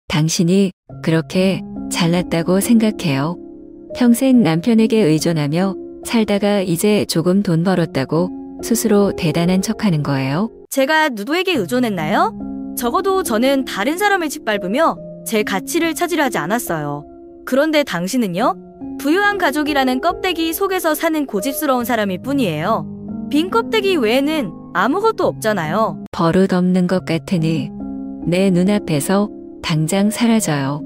당신이 그렇게 잘났다고 생각해요. 평생 남편에게 의존하며 살다가 이제 조금 돈 벌었다고 스스로 대단한 척하는 거예요. 제가 누구에게 의존했나요? 적어도 저는 다른 사람을 짓밟으며 제 가치를 찾으려 하지 않았어요. 그런데 당신은요? 부유한 가족이라는 껍데기 속에서 사는 고집스러운 사람일 뿐이에요. 빈 껍데기 외에는 아무것도 없잖아요. 버릇없는 것 같으니 내 눈앞에서 당장 사라져요.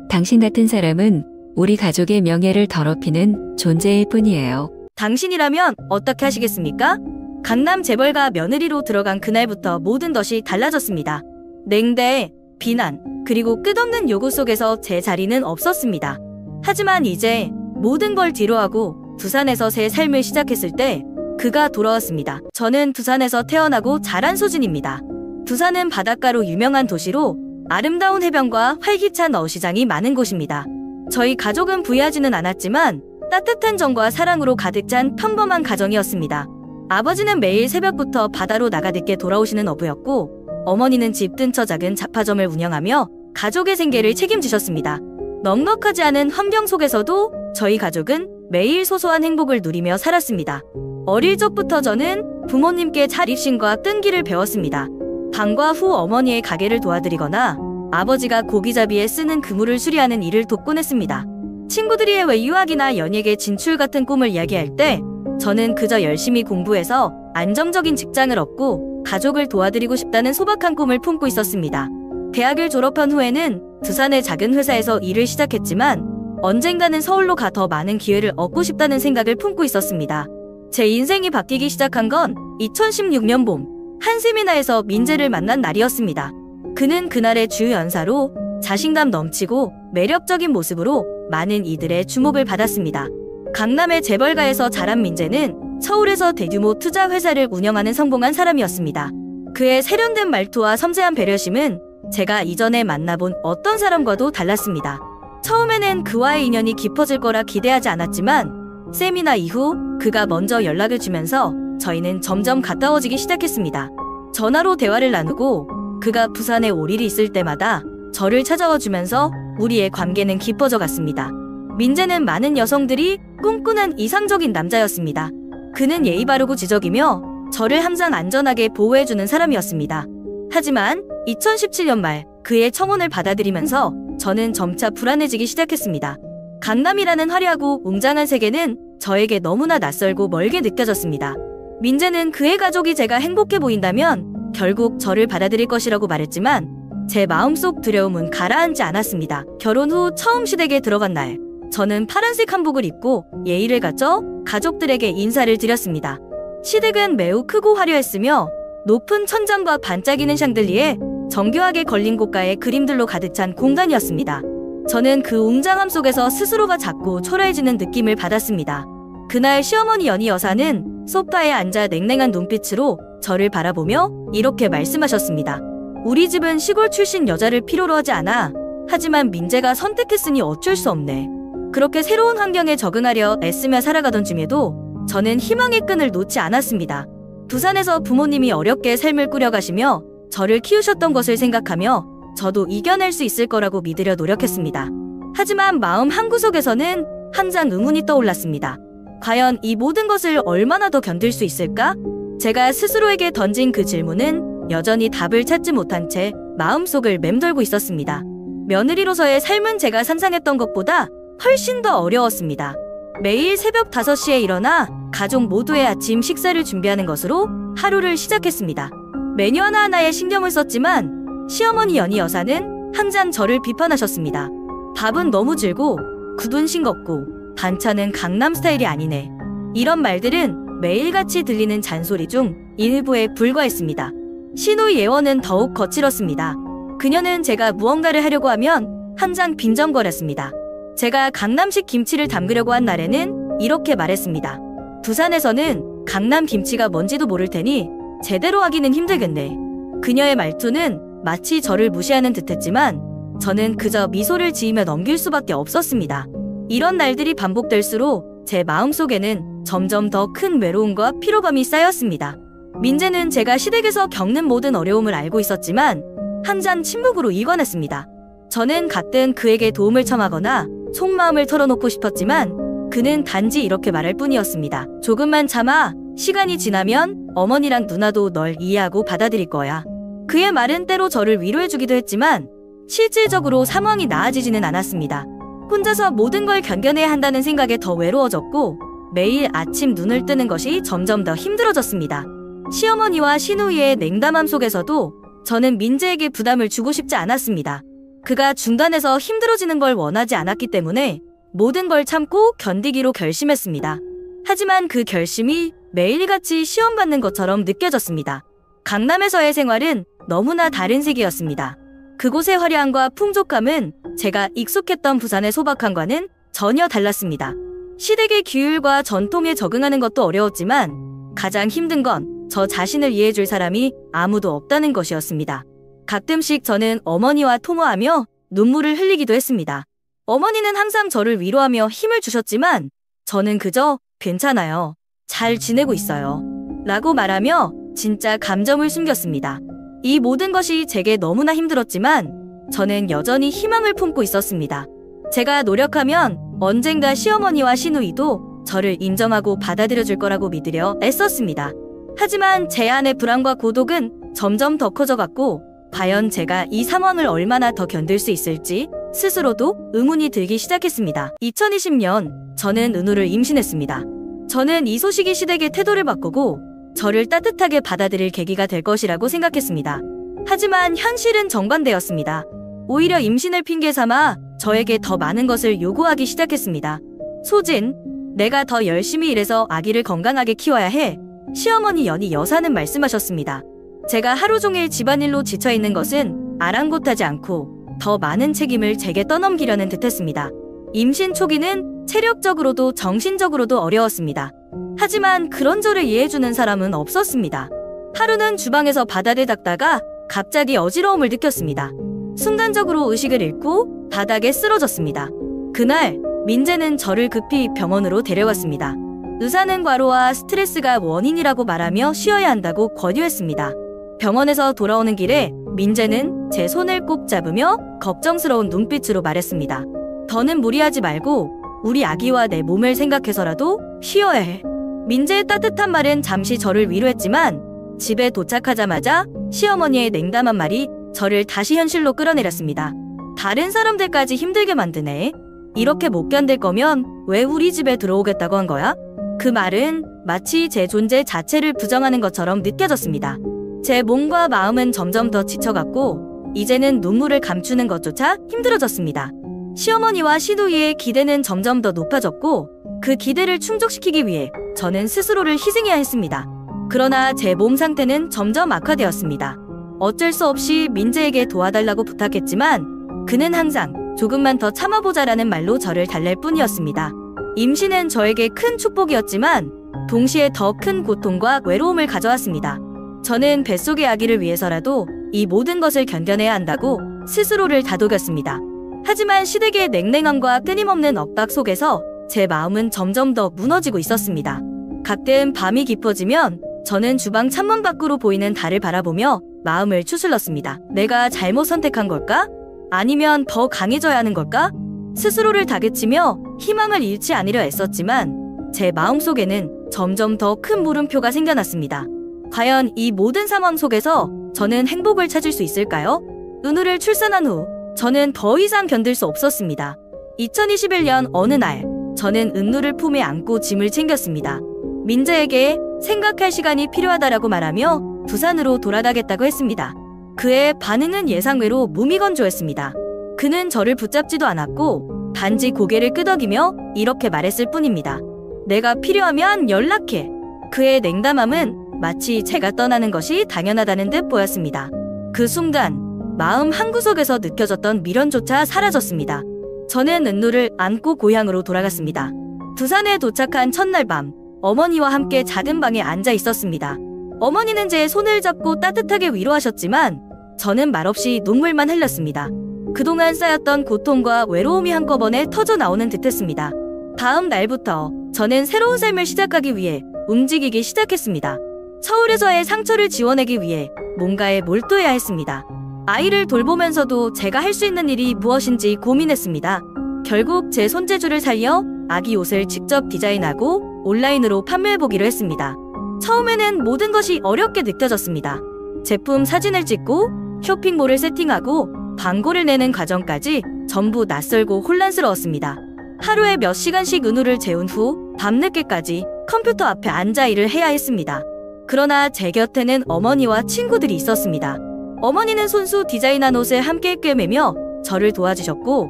당신 같은 사람은 우리 가족의 명예를 더럽히는 존재일 뿐이에요. 당신이라면 어떻게 하시겠습니까? 강남 재벌가 며느리로 들어간 그날부터 모든 것이 달라졌습니다. 냉대, 비난, 그리고 끝없는 요구 속에서 제 자리는 없었습니다. 하지만 이제 모든 걸 뒤로하고 두산에서 새 삶을 시작했을 때 그가 돌아왔습니다. 저는 두산에서 태어나고 자란 소진입니다. 두산은 바닷가로 유명한 도시로 아름다운 해변과 활기찬 어시장이 많은 곳입니다. 저희 가족은 부유하지는 않았지만 따뜻한 정과 사랑으로 가득 찬 평범한 가정이었습니다. 아버지는 매일 새벽부터 바다로 나가 늦게 돌아오시는 어부였고 어머니는 집 근처 작은 잡화점을 운영하며 가족의 생계를 책임지셨습니다. 넉넉하지 않은 환경 속에서도 저희 가족은 매일 소소한 행복을 누리며 살았습니다. 어릴 적부터 저는 부모님께 자립심과 끈기를 배웠습니다. 방과 후 어머니의 가게를 도와드리거나 아버지가 고기잡이에 쓰는 그물을 수리하는 일을 돕곤 했습니다. 친구들이 해외 유학이나 연예계 진출 같은 꿈을 이야기할 때 저는 그저 열심히 공부해서 안정적인 직장을 얻고 가족을 도와드리고 싶다는 소박한 꿈을 품고 있었습니다. 대학을 졸업한 후에는 두산의 작은 회사에서 일을 시작했지만 언젠가는 서울로 가 더 많은 기회를 얻고 싶다는 생각을 품고 있었습니다. 제 인생이 바뀌기 시작한 건 2016년 봄 한 세미나에서 민재를 만난 날이었습니다. 그는 그날의 주요 연사로 자신감 넘치고 매력적인 모습으로 많은 이들의 주목을 받았습니다. 강남의 재벌가에서 자란 민재는 서울에서 대규모 투자 회사를 운영하는 성공한 사람이었습니다. 그의 세련된 말투와 섬세한 배려심은 제가 이전에 만나본 어떤 사람과도 달랐습니다. 처음에는 그와의 인연이 깊어질 거라 기대하지 않았지만 세미나 이후 그가 먼저 연락을 주면서 저희는 점점 가까워지기 시작했습니다. 전화로 대화를 나누고 그가 부산에 올 일이 있을 때마다 저를 찾아와 주면서 우리의 관계는 깊어져 갔습니다. 민재는 많은 여성들이 꿈꾸는 이상적인 남자였습니다. 그는 예의 바르고 지적이며 저를 항상 안전하게 보호해주는 사람이었습니다. 하지만 2017년 말 그의 청혼을 받아들이면서 저는 점차 불안해지기 시작했습니다. 강남이라는 화려하고 웅장한 세계는 저에게 너무나 낯설고 멀게 느껴졌습니다. 민재는 그의 가족이 제가 행복해 보인다면 결국 저를 받아들일 것이라고 말했지만 제 마음속 두려움은 가라앉지 않았습니다. 결혼 후 처음 시댁에 들어간 날 저는 파란색 한복을 입고 예의를 갖춰 가족들에게 인사를 드렸습니다. 시댁은 매우 크고 화려했으며 높은 천장과 반짝이는 샹들리에 정교하게 걸린 고가의 그림들로 가득 찬 공간이었습니다. 저는 그 웅장함 속에서 스스로가 작고 초라해지는 느낌을 받았습니다. 그날 시어머니 연희 여사는 소파에 앉아 냉랭한 눈빛으로 저를 바라보며 이렇게 말씀하셨습니다. 우리 집은 시골 출신 여자를 필요로 하지 않아. 하지만 민재가 선택했으니 어쩔 수 없네. 그렇게 새로운 환경에 적응하려 애쓰며 살아가던 중에도 저는 희망의 끈을 놓지 않았습니다. 두산에서 부모님이 어렵게 삶을 꾸려가시며 저를 키우셨던 것을 생각하며 저도 이겨낼 수 있을 거라고 믿으려 노력했습니다. 하지만 마음 한구석에서는 항상 의문이 떠올랐습니다. 과연 이 모든 것을 얼마나 더 견딜 수 있을까? 제가 스스로에게 던진 그 질문은 여전히 답을 찾지 못한 채 마음속을 맴돌고 있었습니다. 며느리로서의 삶은 제가 상상했던 것보다 훨씬 더 어려웠습니다. 매일 새벽 5시에 일어나 가족 모두의 아침 식사를 준비하는 것으로 하루를 시작했습니다. 메뉴 하나하나에 신경을 썼지만 시어머니 연희 여사는 항상 저를 비판하셨습니다. 밥은 너무 질고 굽은 싱겁고 반찬은 강남 스타일이 아니네. 이런 말들은 매일같이 들리는 잔소리 중 일부에 불과했습니다. 시누이 예원은 더욱 거칠었습니다. 그녀는 제가 무언가를 하려고 하면 항상 빈정거렸습니다. 제가 강남식 김치를 담그려고 한 날에는 이렇게 말했습니다. 두산에서는 강남 김치가 뭔지도 모를 테니 제대로 하기는 힘들겠네. 그녀의 말투는 마치 저를 무시하는 듯했지만 저는 그저 미소를 지으며 넘길 수밖에 없었습니다. 이런 날들이 반복될수록 제 마음속에는 점점 더 큰 외로움과 피로감이 쌓였습니다. 민재는 제가 시댁에서 겪는 모든 어려움을 알고 있었지만 항상 침묵으로 일관했습니다. 저는 가끔 그에게 도움을 청하거나 속마음을 털어놓고 싶었지만 그는 단지 이렇게 말할 뿐이었습니다. 조금만 참아. 시간이 지나면 어머니랑 누나도 널 이해하고 받아들일 거야. 그의 말은 때로 저를 위로해주기도 했지만 실질적으로 상황이 나아지지는 않았습니다. 혼자서 모든 걸 견뎌내야 한다는 생각에 더 외로워졌고 매일 아침 눈을 뜨는 것이 점점 더 힘들어졌습니다. 시어머니와 시누이의 냉담함 속에서도 저는 민재에게 부담을 주고 싶지 않았습니다. 그가 중단해서 힘들어지는 걸 원하지 않았기 때문에 모든 걸 참고 견디기로 결심했습니다. 하지만 그 결심이 매일같이 시험받는 것처럼 느껴졌습니다. 강남에서의 생활은 너무나 다른 세계였습니다. 그곳의 화려함과 풍족함은 제가 익숙했던 부산의 소박함과는 전혀 달랐습니다. 시댁의 규율과 전통에 적응하는 것도 어려웠지만 가장 힘든 건 저 자신을 이해해줄 사람이 아무도 없다는 것이었습니다. 가끔씩 저는 어머니와 통화하며 눈물을 흘리기도 했습니다. 어머니는 항상 저를 위로하며 힘을 주셨지만 저는 그저 괜찮아요. 잘 지내고 있어요. 라고 말하며 진짜 감정을 숨겼습니다. 이 모든 것이 제게 너무나 힘들었지만 저는 여전히 희망을 품고 있었습니다. 제가 노력하면 언젠가 시어머니와 시누이도 저를 인정하고 받아들여줄 거라고 믿으려 애썼습니다. 하지만 제 안의 불안과 고독은 점점 더 커져갔고 과연 제가 이 상황을 얼마나 더 견딜 수 있을지 스스로도 의문이 들기 시작했습니다. 2020년 저는 은우를 임신했습니다. 저는 이 소식이 시댁의 태도를 바꾸고 저를 따뜻하게 받아들일 계기가 될 것이라고 생각했습니다. 하지만 현실은 정반대였습니다. 오히려 임신을 핑계 삼아 저에게 더 많은 것을 요구하기 시작했습니다. 소진, 내가 더 열심히 일해서 아기를 건강하게 키워야 해. 시어머니 연희 여사는 말씀하셨습니다. 제가 하루 종일 집안일로 지쳐있는 것은 아랑곳하지 않고 더 많은 책임을 제게 떠넘기려는 듯했습니다. 임신 초기는 체력적으로도 정신적으로도 어려웠습니다. 하지만 그런 저를 이해해주는 사람은 없었습니다. 하루는 주방에서 바닥을 닦다가 갑자기 어지러움을 느꼈습니다. 순간적으로 의식을 잃고 바닥에 쓰러졌습니다. 그날 민재는 저를 급히 병원으로 데려갔습니다. 의사는 과로와 스트레스가 원인이라고 말하며 쉬어야 한다고 권유했습니다. 병원에서 돌아오는 길에 민재는 제 손을 꼭 잡으며 걱정스러운 눈빛으로 말했습니다. 더는 무리하지 말고 우리 아기와 내 몸을 생각해서라도 쉬어야 해. 민재의 따뜻한 말은 잠시 저를 위로했지만 집에 도착하자마자 시어머니의 냉담한 말이 저를 다시 현실로 끌어내렸습니다. 다른 사람들까지 힘들게 만드네. 이렇게 못 견딜 거면 왜 우리 집에 들어오겠다고 한 거야? 그 말은 마치 제 존재 자체를 부정하는 것처럼 느껴졌습니다. 제 몸과 마음은 점점 더 지쳐갔고 이제는 눈물을 감추는 것조차 힘들어졌습니다. 시어머니와 시누이의 기대는 점점 더 높아졌고 그 기대를 충족시키기 위해 저는 스스로를 희생해야 했습니다. 그러나 제 몸 상태는 점점 악화되었습니다. 어쩔 수 없이 민재에게 도와달라고 부탁했지만 그는 항상 조금만 더 참아보자라는 말로 저를 달랠 뿐이었습니다. 임신은 저에게 큰 축복이었지만 동시에 더 큰 고통과 외로움을 가져왔습니다. 저는 뱃속의 아기를 위해서라도 이 모든 것을 견뎌내야 한다고 스스로를 다독였습니다. 하지만 시댁의 냉랭함과 끊임없는 엇박 속에서 제 마음은 점점 더 무너지고 있었습니다. 가끔 밤이 깊어지면 저는 주방 창문 밖으로 보이는 달을 바라보며 마음을 추슬렀습니다. 내가 잘못 선택한 걸까? 아니면 더 강해져야 하는 걸까? 스스로를 다그치며 희망을 잃지 않으려 애썼지만 제 마음속에는 점점 더 큰 물음표가 생겨났습니다. 과연 이 모든 상황 속에서 저는 행복을 찾을 수 있을까요? 은우를 출산한 후 저는 더 이상 견딜 수 없었습니다. 2021년 어느 날 저는 은우를 품에 안고 짐을 챙겼습니다. 민재에게 생각할 시간이 필요하다라고 말하며 부산으로 돌아가겠다고 했습니다. 그의 반응은 예상외로 무미건조했습니다. 그는 저를 붙잡지도 않았고 단지 고개를 끄덕이며 이렇게 말했을 뿐입니다. 내가 필요하면 연락해. 그의 냉담함은 마치 제가 떠나는 것이 당연하다는 듯 보였습니다. 그 순간 마음 한구석에서 느껴졌던 미련조차 사라졌습니다. 저는 은우를 안고 고향으로 돌아갔습니다. 부산에 도착한 첫날 밤 어머니와 함께 작은 방에 앉아 있었습니다. 어머니는 제 손을 잡고 따뜻하게 위로하셨지만 저는 말없이 눈물만 흘렸습니다. 그동안 쌓였던 고통과 외로움이 한꺼번에 터져 나오는 듯했습니다. 다음 날부터 저는 새로운 삶을 시작하기 위해 움직이기 시작했습니다. 서울에서의 상처를 지워내기 위해 뭔가에 몰두해야 했습니다. 아이를 돌보면서도 제가 할 수 있는 일이 무엇인지 고민했습니다. 결국 제 손재주를 살려 아기 옷을 직접 디자인하고 온라인으로 판매해보기로 했습니다. 처음에는 모든 것이 어렵게 느껴졌습니다. 제품 사진을 찍고 쇼핑몰을 세팅하고 광고를 내는 과정까지 전부 낯설고 혼란스러웠습니다. 하루에 몇 시간씩 은우를 재운 후 밤늦게까지 컴퓨터 앞에 앉아 일을 해야 했습니다. 그러나 제 곁에는 어머니와 친구들이 있었습니다. 어머니는 손수 디자인한 옷을 함께 꿰매며 저를 도와주셨고,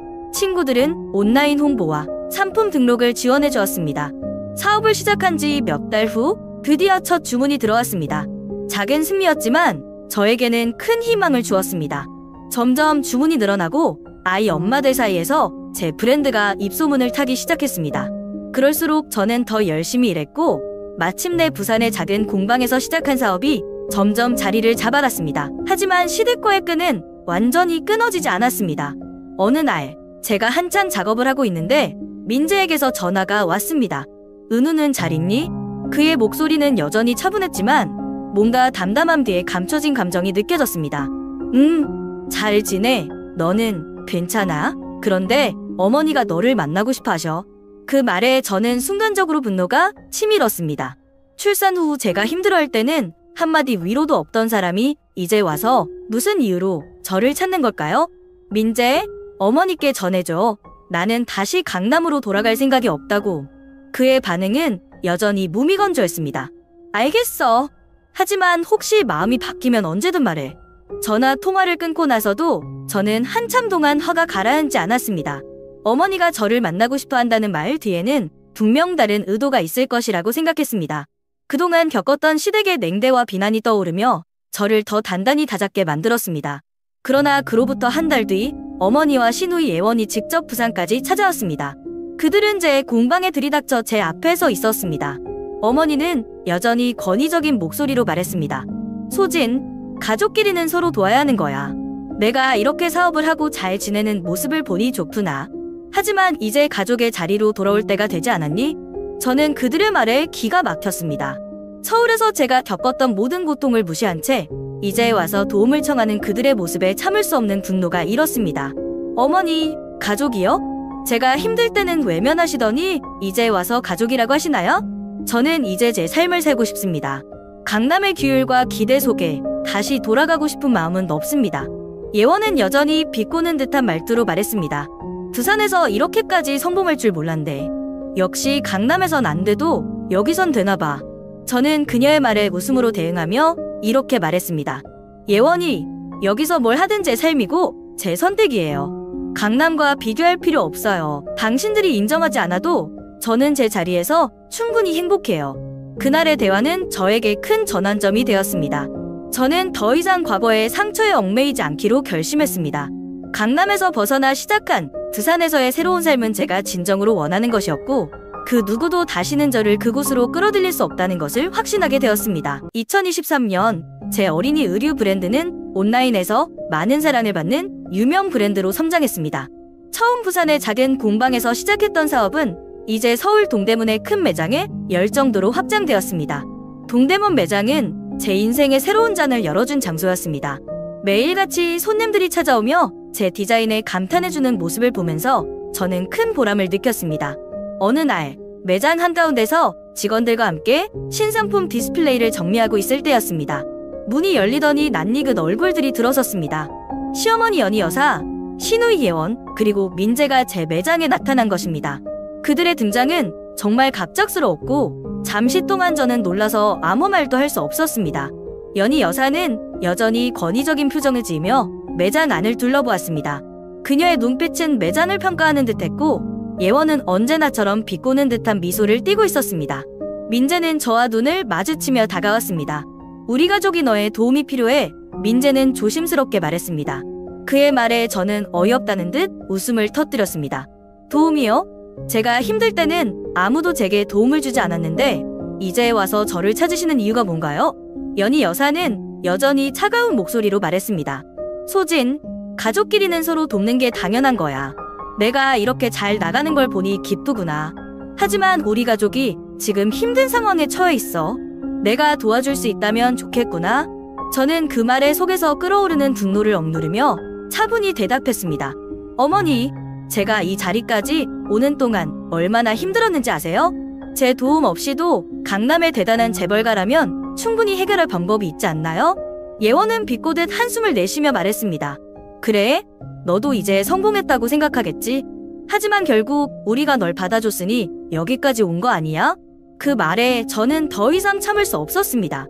친구들은 온라인 홍보와 상품 등록을 지원해 주었습니다. 사업을 시작한 지 몇 달 후 드디어 첫 주문이 들어왔습니다. 작은 승리였지만 저에게는 큰 희망을 주었습니다. 점점 주문이 늘어나고 아이 엄마들 사이에서 제 브랜드가 입소문을 타기 시작했습니다. 그럴수록 저는 더 열심히 일했고, 마침내 부산의 작은 공방에서 시작한 사업이 점점 자리를 잡아갔습니다. 하지만 시댁과의 끈은 완전히 끊어지지 않았습니다. 어느 날 제가 한창 작업을 하고 있는데 민재에게서 전화가 왔습니다. 은우는 잘 있니? 그의 목소리는 여전히 차분했지만 뭔가 담담함 뒤에 감춰진 감정이 느껴졌습니다. 잘 지내. 너는 괜찮아? 그런데 어머니가 너를 만나고 싶어 하셔. 그 말에 저는 순간적으로 분노가 치밀었습니다. 출산 후 제가 힘들어할 때는 한마디 위로도 없던 사람이 이제 와서 무슨 이유로 저를 찾는 걸까요? 민재, 어머니께 전해줘. 나는 다시 강남으로 돌아갈 생각이 없다고. 그의 반응은 여전히 무미건조했습니다. 알겠어. 하지만 혹시 마음이 바뀌면 언제든 말해. 전화 통화를 끊고 나서도 저는 한참 동안 화가 가라앉지 않았습니다. 어머니가 저를 만나고 싶어 한다는 말 뒤에는 분명 다른 의도가 있을 것이라고 생각했습니다. 그동안 겪었던 시댁의 냉대와 비난이 떠오르며 저를 더 단단히 다잡게 만들었습니다. 그러나 그로부터 한 달 뒤 어머니와 시누이 예원이 직접 부산까지 찾아왔습니다. 그들은 제 공방에 들이닥쳐 제 앞에 서 있었습니다. 어머니는 여전히 권위적인 목소리로 말했습니다. 소진, 가족끼리는 서로 도와야 하는 거야. 내가 이렇게 사업을 하고 잘 지내는 모습을 보니 좋구나. 하지만 이제 가족의 자리로 돌아올 때가 되지 않았니? 저는 그들의 말에 기가 막혔습니다. 서울에서 제가 겪었던 모든 고통을 무시한 채 이제 와서 도움을 청하는 그들의 모습에 참을 수 없는 분노가 일었습니다. 어머니, 가족이요? 제가 힘들 때는 외면하시더니 이제 와서 가족이라고 하시나요? 저는 이제 제 삶을 살고 싶습니다. 강남의 규율과 기대 속에 다시 돌아가고 싶은 마음은 없습니다. 예원은 여전히 비꼬는 듯한 말투로 말했습니다. 부산에서 이렇게까지 성공할 줄 몰랐네. 역시 강남에선 안 돼도 여기선 되나 봐. 저는 그녀의 말에 웃음으로 대응하며 이렇게 말했습니다. 예원이, 여기서 뭘 하든 제 삶이고 제 선택이에요. 강남과 비교할 필요 없어요. 당신들이 인정하지 않아도 저는 제 자리에서 충분히 행복해요. 그날의 대화는 저에게 큰 전환점이 되었습니다. 저는 더 이상 과거의 상처에 얽매이지 않기로 결심했습니다. 강남에서 벗어나 시작한 부산에서의 새로운 삶은 제가 진정으로 원하는 것이었고, 그 누구도 다시는 저를 그곳으로 끌어들일 수 없다는 것을 확신하게 되었습니다. 2023년 제 어린이 의류 브랜드는 온라인에서 많은 사랑을 받는 유명 브랜드로 성장했습니다. 처음 부산의 작은 공방에서 시작했던 사업은 이제 서울 동대문의 큰 매장에 열 정도로 확장되었습니다. 동대문 매장은 제 인생의 새로운 장을 열어준 장소였습니다. 매일같이 손님들이 찾아오며 제 디자인에 감탄해주는 모습을 보면서 저는 큰 보람을 느꼈습니다. 어느 날 매장 한가운데서 직원들과 함께 신상품 디스플레이를 정리하고 있을 때였습니다. 문이 열리더니 낯익은 얼굴들이 들어섰습니다. 시어머니 연희 여사, 시누이 예원, 그리고 민재가 제 매장에 나타난 것입니다. 그들의 등장은 정말 갑작스러웠고 잠시 동안 저는 놀라서 아무 말도 할 수 없었습니다. 연희 여사는 여전히 권위적인 표정을 지으며 매장 안을 둘러보았습니다. 그녀의 눈빛은 매장을 평가하는 듯했고, 예원은 언제나처럼 비꼬는 듯한 미소를 띠고 있었습니다. 민재는 저와 눈을 마주치며 다가왔습니다. 우리 가족이 너의 도움이 필요해. 민재는 조심스럽게 말했습니다. 그의 말에 저는 어이없다는 듯 웃음을 터뜨렸습니다. 도움이요? 제가 힘들 때는 아무도 제게 도움을 주지 않았는데 이제 와서 저를 찾으시는 이유가 뭔가요? 연희 여사는 여전히 차가운 목소리로 말했습니다. 소진, 가족끼리는 서로 돕는 게 당연한 거야. 내가 이렇게 잘 나가는 걸 보니 기쁘구나. 하지만 우리 가족이 지금 힘든 상황에 처해 있어. 내가 도와줄 수 있다면 좋겠구나. 저는 그 말에 속에서 끓어오르는 분노를 억누르며 차분히 대답했습니다. 어머니, 제가 이 자리까지 오는 동안 얼마나 힘들었는지 아세요? 제 도움 없이도 강남의 대단한 재벌가라면 충분히 해결할 방법이 있지 않나요? 예원은 비꼬듯 한숨을 내쉬며 말했습니다. 그래? 너도 이제 성공했다고 생각하겠지? 하지만 결국 우리가 널 받아줬으니 여기까지 온 거 아니야? 그 말에 저는 더 이상 참을 수 없었습니다.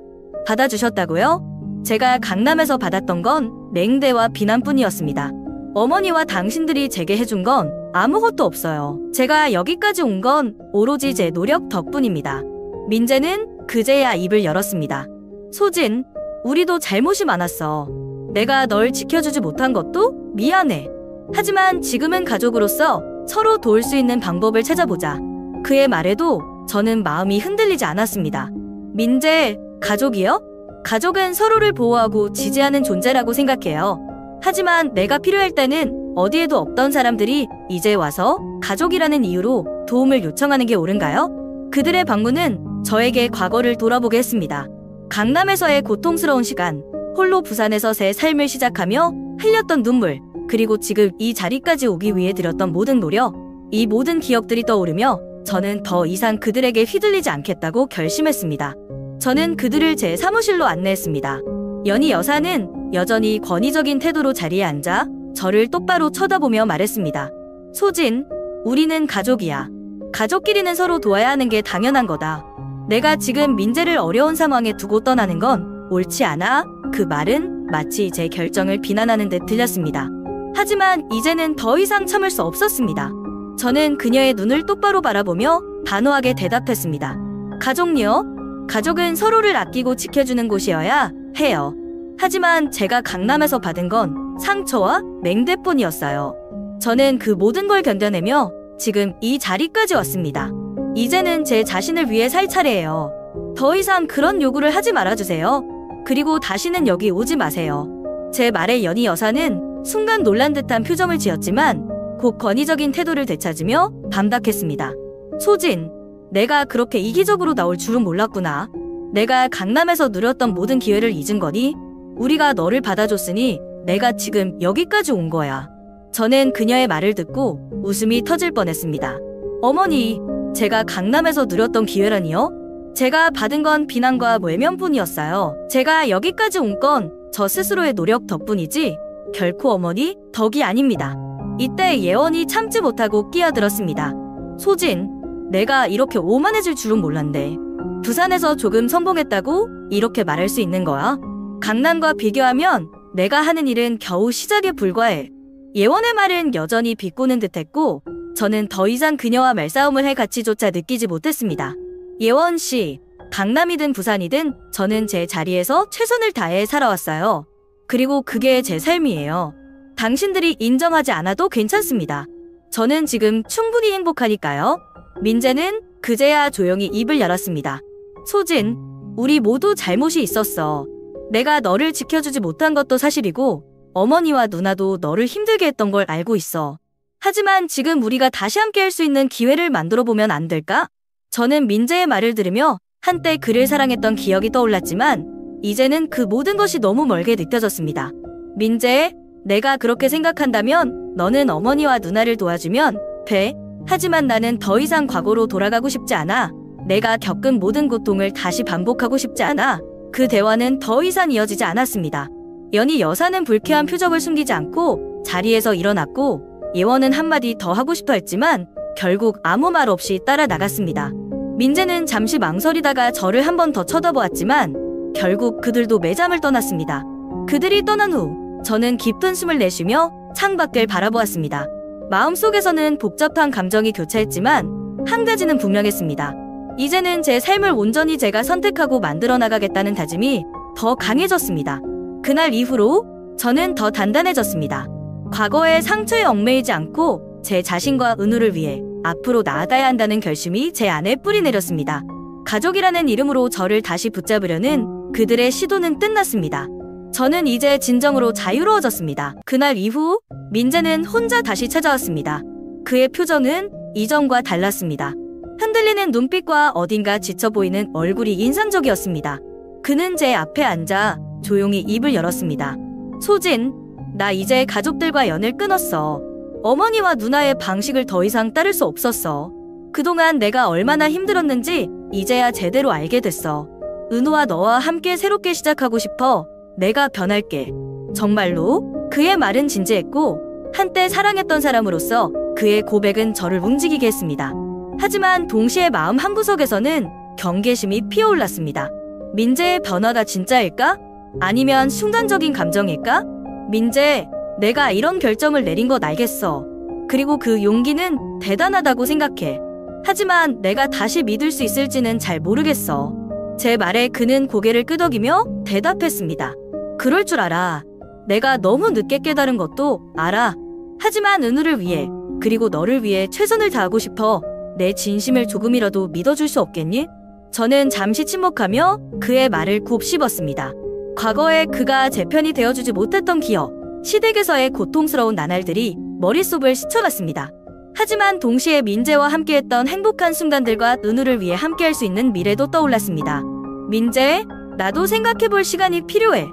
받아주셨다고요? 제가 강남에서 받았던 건 냉대와 비난뿐이었습니다. 어머니와 당신들이 제게 해준 건 아무것도 없어요. 제가 여기까지 온 건 오로지 제 노력 덕분입니다. 민재는 그제야 입을 열었습니다. 소진, 우리도 잘못이 많았어. 내가 널 지켜주지 못한 것도 미안해. 하지만 지금은 가족으로서 서로 도울 수 있는 방법을 찾아보자. 그의 말에도 저는 마음이 흔들리지 않았습니다. 민재, 가족이요? 가족은 서로를 보호하고 지지하는 존재라고 생각해요. 하지만 내가 필요할 때는 어디에도 없던 사람들이 이제 와서 가족이라는 이유로 도움을 요청하는 게 옳은가요? 그들의 방문은 저에게 과거를 돌아보게 했습니다. 강남에서의 고통스러운 시간, 홀로 부산에서 새 삶을 시작하며 흘렸던 눈물, 그리고 지금 이 자리까지 오기 위해 들였던 모든 노력, 이 모든 기억들이 떠오르며 저는 더 이상 그들에게 휘둘리지 않겠다고 결심했습니다. 저는 그들을 제 사무실로 안내했습니다. 연희 여사는 여전히 권위적인 태도로 자리에 앉아 저를 똑바로 쳐다보며 말했습니다. 소진, 우리는 가족이야. 가족끼리는 서로 도와야 하는 게 당연한 거다. 내가 지금 민재를 어려운 상황에 두고 떠나는 건 옳지 않아. 그 말은 마치 제 결정을 비난하는 듯 들렸습니다. 하지만 이제는 더 이상 참을 수 없었습니다. 저는 그녀의 눈을 똑바로 바라보며 단호하게 대답했습니다. 가족요? 가족은 서로를 아끼고 지켜주는 곳이어야 해요. 하지만 제가 강남에서 받은 건 상처와 맹대뿐이었어요. 저는 그 모든 걸 견뎌내며 지금 이 자리까지 왔습니다. 이제는 제 자신을 위해 살 차례예요. 더 이상 그런 요구를 하지 말아주세요. 그리고 다시는 여기 오지 마세요. 제 말에 연희 여사는 순간 놀란 듯한 표정을 지었지만 곧 권위적인 태도를 되찾으며 담닥했습니다. 소진, 내가 그렇게 이기적으로 나올 줄은 몰랐구나. 내가 강남에서 누렸던 모든 기회를 잊은 거니? 우리가 너를 받아줬으니 내가 지금 여기까지 온 거야. 저는 그녀의 말을 듣고 웃음이 터질 뻔했습니다. 어머니, 제가 강남에서 누렸던 기회라니요? 제가 받은 건 비난과 외면뿐이었어요. 제가 여기까지 온 건 저 스스로의 노력 덕분이지 결코 어머니 덕이 아닙니다. 이때 예원이 참지 못하고 끼어들었습니다. 소진, 내가 이렇게 오만해질 줄은 몰랐네. 부산에서 조금 성공했다고 이렇게 말할 수 있는 거야? 강남과 비교하면 내가 하는 일은 겨우 시작에 불과해. 예원의 말은 여전히 비꼬는 듯했고 저는 더 이상 그녀와 말싸움을 할 가치조차 느끼지 못했습니다. 예원 씨, 강남이든 부산이든 저는 제 자리에서 최선을 다해 살아왔어요. 그리고 그게 제 삶이에요. 당신들이 인정하지 않아도 괜찮습니다. 저는 지금 충분히 행복하니까요. 민재는 그제야 조용히 입을 열었습니다. 소진, 우리 모두 잘못이 있었어. 내가 너를 지켜주지 못한 것도 사실이고 어머니와 누나도 너를 힘들게 했던 걸 알고 있어. 하지만 지금 우리가 다시 함께 할 수 있는 기회를 만들어 보면 안 될까? 저는 민재의 말을 들으며 한때 그를 사랑했던 기억이 떠올랐지만 이제는 그 모든 것이 너무 멀게 느껴졌습니다. 민재, 내가 그렇게 생각한다면 너는 어머니와 누나를 도와주면 돼. 하지만 나는 더 이상 과거로 돌아가고 싶지 않아. 내가 겪은 모든 고통을 다시 반복하고 싶지 않아. 그 대화는 더 이상 이어지지 않았습니다. 연희 여사는 불쾌한 표정을 숨기지 않고 자리에서 일어났고 예원은 한마디 더 하고 싶어 했지만 결국 아무 말 없이 따라 나갔습니다. 민재는 잠시 망설이다가 저를 한 번 더 쳐다보았지만 결국 그들도 매장을 떠났습니다. 그들이 떠난 후 저는 깊은 숨을 내쉬며 창밖을 바라보았습니다. 마음속에서는 복잡한 감정이 교차했지만 한 가지는 분명했습니다. 이제는 제 삶을 온전히 제가 선택하고 만들어 나가겠다는 다짐이 더 강해졌습니다. 그날 이후로 저는 더 단단해졌습니다. 과거의 상처에 얽매이지 않고 제 자신과 은우를 위해 앞으로 나아가야 한다는 결심이 제 안에 뿌리내렸습니다. 가족이라는 이름으로 저를 다시 붙잡으려는 그들의 시도는 끝났습니다. 저는 이제 진정으로 자유로워졌습니다. 그날 이후 민재는 혼자 다시 찾아왔습니다. 그의 표정은 이전과 달랐습니다. 흔들리는 눈빛과 어딘가 지쳐 보이는 얼굴이 인상적이었습니다. 그는 제 앞에 앉아 조용히 입을 열었습니다. 소진, 나 이제 가족들과 연을 끊었어. 어머니와 누나의 방식을 더 이상 따를 수 없었어. 그동안 내가 얼마나 힘들었는지 이제야 제대로 알게 됐어. 은우와 너와 함께 새롭게 시작하고 싶어. 내가 변할게. 정말로? 그의 말은 진지했고 한때 사랑했던 사람으로서 그의 고백은 저를 움직이게 했습니다. 하지만 동시에 마음 한구석에서는 경계심이 피어올랐습니다. 민재의 변화가 진짜일까? 아니면 순간적인 감정일까? 민재, 내가 이런 결정을 내린 것 알겠어. 그리고 그 용기는 대단하다고 생각해. 하지만 내가 다시 믿을 수 있을지는 잘 모르겠어. 제 말에 그는 고개를 끄덕이며 대답했습니다. 그럴 줄 알아. 내가 너무 늦게 깨달은 것도 알아. 하지만 은우를 위해, 그리고 너를 위해 최선을 다하고 싶어. 내 진심을 조금이라도 믿어줄 수 없겠니? 저는 잠시 침묵하며 그의 말을 곱씹었습니다. 과거에 그가 제 편이 되어주지 못했던 기억, 시댁에서의 고통스러운 나날들이 머릿속을 스쳐갔습니다. 하지만 동시에 민재와 함께했던 행복한 순간들과 은우를 위해 함께할 수 있는 미래도 떠올랐습니다. 민재, 나도 생각해볼 시간이 필요해.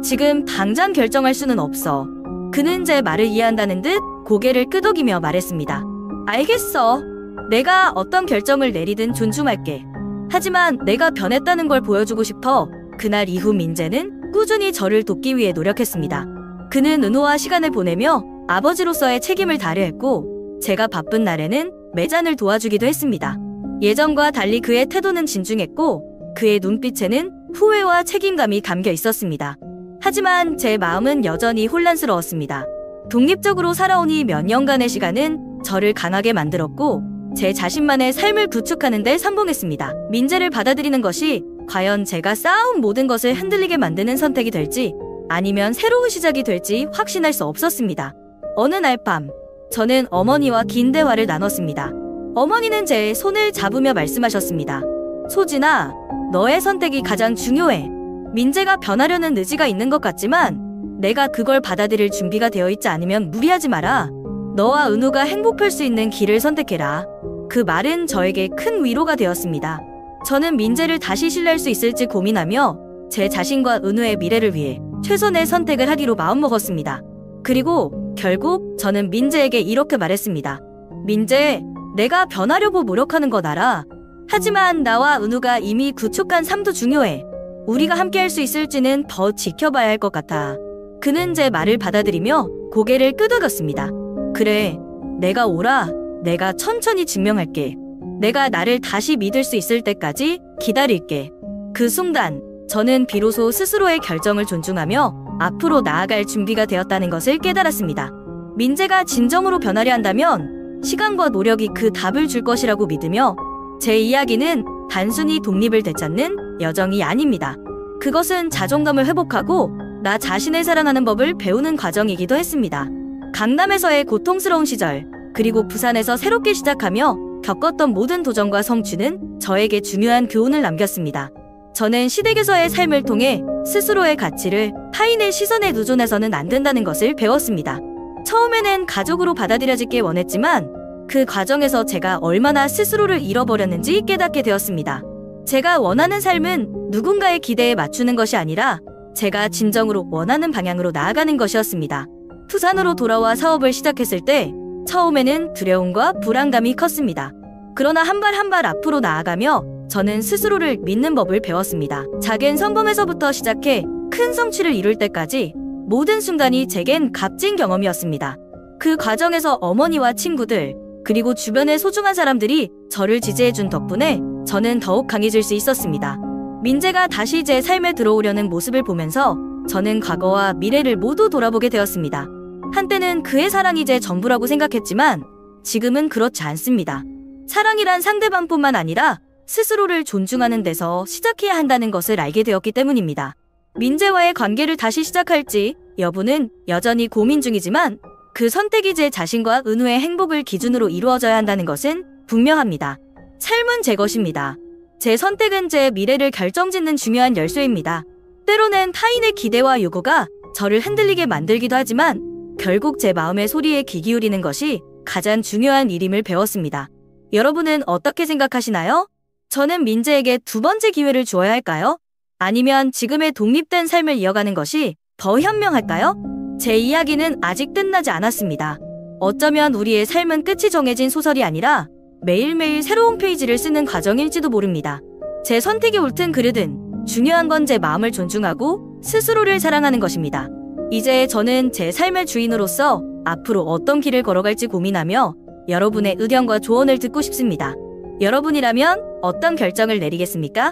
지금 당장 결정할 수는 없어. 그는 제 말을 이해한다는 듯 고개를 끄덕이며 말했습니다. 알겠어. 내가 어떤 결정을 내리든 존중할게. 하지만 내가 변했다는 걸 보여주고 싶어. 그날 이후 민재는 꾸준히 저를 돕기 위해 노력했습니다. 그는 은우와 시간을 보내며 아버지로서의 책임을 다려 했고 제가 바쁜 날에는 매잔을 도와주기도 했습니다. 예전과 달리 그의 태도는 진중했고 그의 눈빛에는 후회와 책임감이 담겨 있었습니다. 하지만 제 마음은 여전히 혼란스러웠습니다. 독립적으로 살아오니 몇 년간의 시간은 저를 강하게 만들었고 제 자신만의 삶을 구축하는 데 성공했습니다. 민재를 받아들이는 것이 과연 제가 쌓아온 모든 것을 흔들리게 만드는 선택이 될지 아니면 새로운 시작이 될지 확신할 수 없었습니다. 어느 날 밤, 저는 어머니와 긴 대화를 나눴습니다. 어머니는 제 손을 잡으며 말씀하셨습니다. 소진아, 너의 선택이 가장 중요해. 민재가 변하려는 의지가 있는 것 같지만 내가 그걸 받아들일 준비가 되어 있지 않으면 무리하지 마라. 너와 은우가 행복할 수 있는 길을 선택해라. 그 말은 저에게 큰 위로가 되었습니다. 저는 민재를 다시 신뢰할 수 있을지 고민하며 제 자신과 은우의 미래를 위해 최선의 선택을 하기로 마음먹었습니다. 그리고 결국 저는 민재에게 이렇게 말했습니다. 민재, 내가 변하려고 노력하는 것 알아. 하지만 나와 은우가 이미 구축한 삶도 중요해. 우리가 함께 할 수 있을지는 더 지켜봐야 할 것 같아. 그는 제 말을 받아들이며 고개를 끄덕였습니다. 그래, 내가 오라. 내가 천천히 증명할게. 내가 나를 다시 믿을 수 있을 때까지 기다릴게. 그 순간 저는 비로소 스스로의 결정을 존중하며 앞으로 나아갈 준비가 되었다는 것을 깨달았습니다. 민재가 진정으로 변하려 한다면 시간과 노력이 그 답을 줄 것이라고 믿으며 제 이야기는 단순히 독립을 되찾는 여정이 아닙니다. 그것은 자존감을 회복하고 나 자신을 사랑하는 법을 배우는 과정이기도 했습니다. 강남에서의 고통스러운 시절, 그리고 부산에서 새롭게 시작하며 겪었던 모든 도전과 성취는 저에게 중요한 교훈을 남겼습니다. 저는 시댁에서의 삶을 통해 스스로의 가치를 타인의 시선에 의존해서는 안 된다는 것을 배웠습니다. 처음에는 가족으로 받아들여지길 원했지만 그 과정에서 제가 얼마나 스스로를 잃어버렸는지 깨닫게 되었습니다. 제가 원하는 삶은 누군가의 기대에 맞추는 것이 아니라 제가 진정으로 원하는 방향으로 나아가는 것이었습니다. 부산으로 돌아와 사업을 시작했을 때 처음에는 두려움과 불안감이 컸습니다. 그러나 한 발 한 발 앞으로 나아가며 저는 스스로를 믿는 법을 배웠습니다. 작은 성공에서부터 시작해 큰 성취를 이룰 때까지 모든 순간이 제겐 값진 경험이었습니다. 그 과정에서 어머니와 친구들, 그리고 주변의 소중한 사람들이 저를 지지해준 덕분에 저는 더욱 강해질 수 있었습니다. 민재가 다시 제 삶에 들어오려는 모습을 보면서 저는 과거와 미래를 모두 돌아보게 되었습니다. 한때는 그의 사랑이 제 전부라고 생각했지만 지금은 그렇지 않습니다. 사랑이란 상대방뿐만 아니라 스스로를 존중하는 데서 시작해야 한다는 것을 알게 되었기 때문입니다. 민재와의 관계를 다시 시작할지 여부는 여전히 고민 중이지만 그 선택이 제 자신과 은우의 행복을 기준으로 이루어져야 한다는 것은 분명합니다. 삶은 제 것입니다. 제 선택은 제 미래를 결정짓는 중요한 열쇠입니다. 때로는 타인의 기대와 요구가 저를 흔들리게 만들기도 하지만 결국 제 마음의 소리에 귀 기울이는 것이 가장 중요한 일임을 배웠습니다. 여러분은 어떻게 생각하시나요? 저는 민재에게 두 번째 기회를 주어야 할까요? 아니면 지금의 독립된 삶을 이어가는 것이 더 현명할까요? 제 이야기는 아직 끝나지 않았습니다. 어쩌면 우리의 삶은 끝이 정해진 소설이 아니라 매일매일 새로운 페이지를 쓰는 과정일지도 모릅니다. 제 선택이 옳든 그르든 중요한 건 제 마음을 존중하고 스스로를 사랑하는 것입니다. 이제 저는 제 삶의 주인으로서 앞으로 어떤 길을 걸어갈지 고민하며 여러분의 의견과 조언을 듣고 싶습니다. 여러분이라면 어떤 결정을 내리겠습니까?